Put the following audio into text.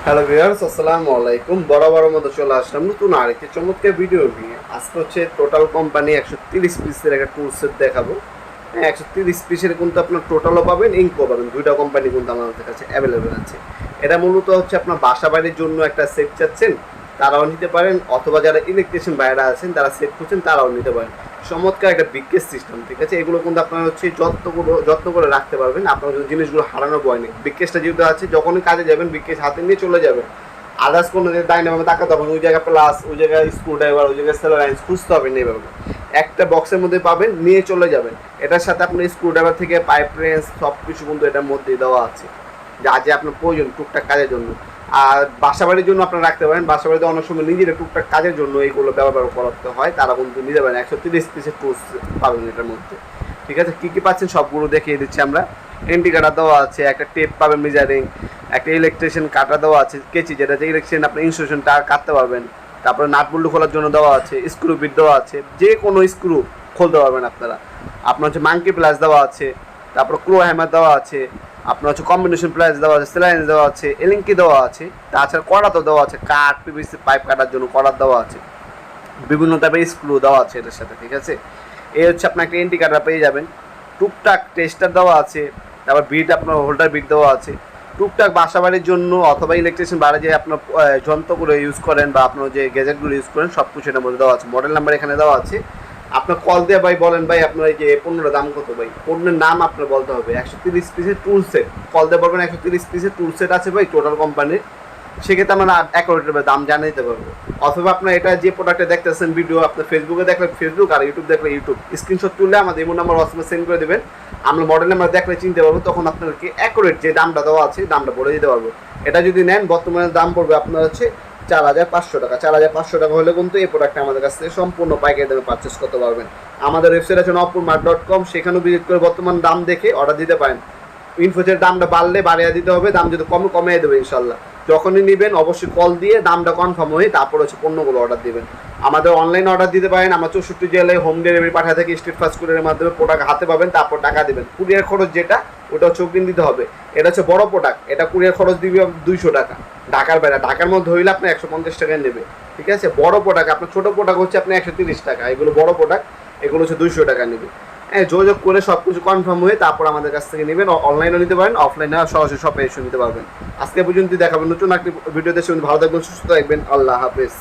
Hello viewers, আসসালামু আলাইকুম। বরাবর মতো চলে আসলাম নতুন আরেকটি চমৎকার ভিডিও নিয়ে। আজকে হচ্ছে টোটাল কোম্পানি 130 পিসের একটা টুল সেট দেখাবো। হ্যাঁ, 130 পিসের কিন্তু আপনার টোটালও পাবেন, ইঙ্কও পাবেন। দুইটা কোম্পানি কিন্তু আমাদের কাছে অ্যাভেলেবেল আছে। এটা মূলত হচ্ছে আপনার বাসা বাড়ির জন্য একটা সেট চাচ্ছেন, তারাও নিতে পারেন, অথবা যারা ইলেকট্রিশিয়ান বাইরে আছেন তারা সেট খুঁজছেন তারাও নিতে পারেন। চমৎকার একটা বিগকেস সিস্টেম, ঠিক আছে। এগুলো কিন্তু আপনার হচ্ছে যত্ন করে রাখতে পারবেন। আপনার জিনিসগুলো হারানো ভয় নেই। বিগকেসটা যেহেতু আছে, যখনই কাজে যাবেন বিগকেস হাতে নিয়ে চলে যাবেন। আদার্স কোনো ডাইনামে তাকাতে হবে, ওই জায়গায় প্লাস, ওই জায়গায় স্ক্রু ড্রাইভার, ওই জায়গায় সেলারাইন্স খুঁজতে হবে না। এইভাবে একটা বক্সের মধ্যে পাবেন, নিয়ে চলে যাবেন। এটার সাথে আপনার স্ক্রু ড্রাইভার থেকে পাইপ রেঞ্জ সব কিছু কিন্তু এটার মধ্যেই দেওয়া আছে, যা যে আপনার প্রয়োজন টুকটাক কাজের জন্য। আর বাসা বাড়ির জন্য আপনারা রাখতে পারেন। বাসা বাড়িতে অনেক সময় নিজেরা টুকটাক কাজের জন্য এইগুলো ব্যবহার করতে হয়, তারা কিন্তু নিতে পারেন। 130 পিসের টুলস পাবেন এটার মধ্যে, ঠিক আছে। কী কী পাচ্ছেন সবগুলো দেখিয়ে দিচ্ছি আমরা। এন্টি কাটা দেওয়া আছে, একটা টেপ পাবেন মেজারিং, একটা ইলেকট্রিশিয়ান কাটা দেওয়া আছে, কেচি, যেটা যে ইলেকট্রিশিয়ান আপনি ইনস্টলেশন তার কাটতে পারবেন। তারপরে নাট বল্টু খোলার জন্য দেওয়া আছে, স্ক্রু বিট দেওয়া আছে, যে কোনো স্ক্রু খুলতে পারবেন আপনারা। আপনার হচ্ছে মাঙ্কি প্লাস দেওয়া আছে, তারপর ক্রো হ্যামার দেওয়া আছে, আপনার হচ্ছে কম্বিনেশন প্লাস দেওয়া আছে, সেলাইন দেওয়া আছে, এলিঙ্কি দেওয়া আছে, তাছাড়া কড়া তো দেওয়া আছে, কাঠ পিভিসি পাইপ কাটার জন্য কড়া দেওয়া আছে, বিভিন্ন টাইপের স্ক্রু দেওয়া আছে এটার সাথে, ঠিক আছে। এই হচ্ছে আপনার একটা এন্টি কাটার পেয়ে যাবেন। টুকটাক টেস্টার দেওয়া আছে, তারপর বিট, আপনার হোল্ডার বিট দেওয়া আছে। টুকটাক বাসা বাড়ির জন্য অথবা ইলেকট্রিশিয়ান বাইরে যে আপনার যন্ত্রগুলো ইউজ করেন বা আপনার যে গ্যাজেটগুলো ইউজ করেন সব কিছু এটার মধ্যে দেওয়া আছে। মডেল নাম্বার এখানে দেওয়া আছে। আপনার কল দিয়ে ভাই বলেন, ভাই আপনার এই যে পণ্যের দাম কত, ভাই পণ্যের নাম আপনার বলতে হবে। 130 পিসের টুল সেট, কল দিয়ে বলবেন 130 পিসের টুল সেট আছে ভাই টোটাল কোম্পানির। সেক্ষেত্রে আমরা অ্যাকোরেটের দাম জানিয়ে দিতে পারবো। অথবা আপনার এটা যে প্রোডাক্টে দেখতেছেন ভিডিও, আপনার ফেসবুকে দেখলে ফেসবুক আর ইউটিউব দেখলে ইউটিউব, স্ক্রিনশট তুললে আমাদের এমন নাম্বার হোয়াটসঅ্যাপে সেন্ড করে দেবেন। আমরা মডেল নাম্বার দেখলে চিনতে পারবো, তখন আপনাদেরকে অ্যাকোরেট যে দামটা দেওয়া আছে দামটা বলে দিতে পারবো। এটা যদি নেন বর্তমানে দাম পড়বে আপনার হচ্ছে 4500 টাকা। 4500 টাকা হলে কিন্তু এই প্রোডাক্টটা আমাদের কাছ থেকে সম্পূর্ণ পাইকারি দামে পারচেস করতে পারবেন। আমাদের ওয়েবসাইট আছে nopurmart.com, সেখানেও ভিজিট করে বর্তমান দাম দেখে অর্ডার দিতে পারেন। ইনফোসের দামটা বাড়লে বাড়িয়ে দিতে হবে, দাম যদি কমিয়ে দেবে ইনশাল্লাহ। যখনই নেবেন অবশ্যই কল দিয়ে দামটা কনফার্ম হয়ে তারপর হচ্ছে পণ্যগুলো অর্ডার দেবেন। আমাদের অনলাইন অর্ডার দিতে পারেন, আমরা 64 জেলায় হোম ডেলিভারি পাঠা থেকে স্ট্রিট ফাস্ট ফুডের মাধ্যমে প্রোডাক্ট হাতে পাবেন, তারপর টাকা দেবেন। কুরিয়ার খরচ যেটা, ওটা হচ্ছে অগ্রিম দিতে হবে। এটা হচ্ছে বড় প্রোডাক্ট, এটা কুরিয়ার খরচ দিবে 200 টাকা। ঢাকার বাইরে, ঢাকার মধ্যে হইলে আপনি 150 টাকায় নেবে, ঠিক আছে। বড় প্রোডাক্ট, আপনার ছোটো প্রোডাক্ট হচ্ছে আপনি 130 টাকা, এগুলো বড় প্রোডাক্ট, এগুলো হচ্ছে 200 টাকা নেবে। হ্যাঁ, যোগাযোগ করে সব কিছু কনফার্ম হয়ে তারপর আমাদের কাছ থেকে নেবেন। অনলাইনেও নিতে পারেন, অফলাইনে সরাসরি শপে এসে নিতে পারবেন। আজকে পর্যন্ত দেখাবেন নতুন একটি ভিডিওতে। ভালো থাকবেন, সুস্থ থাকবেন, আল্লাহ হাফেজ।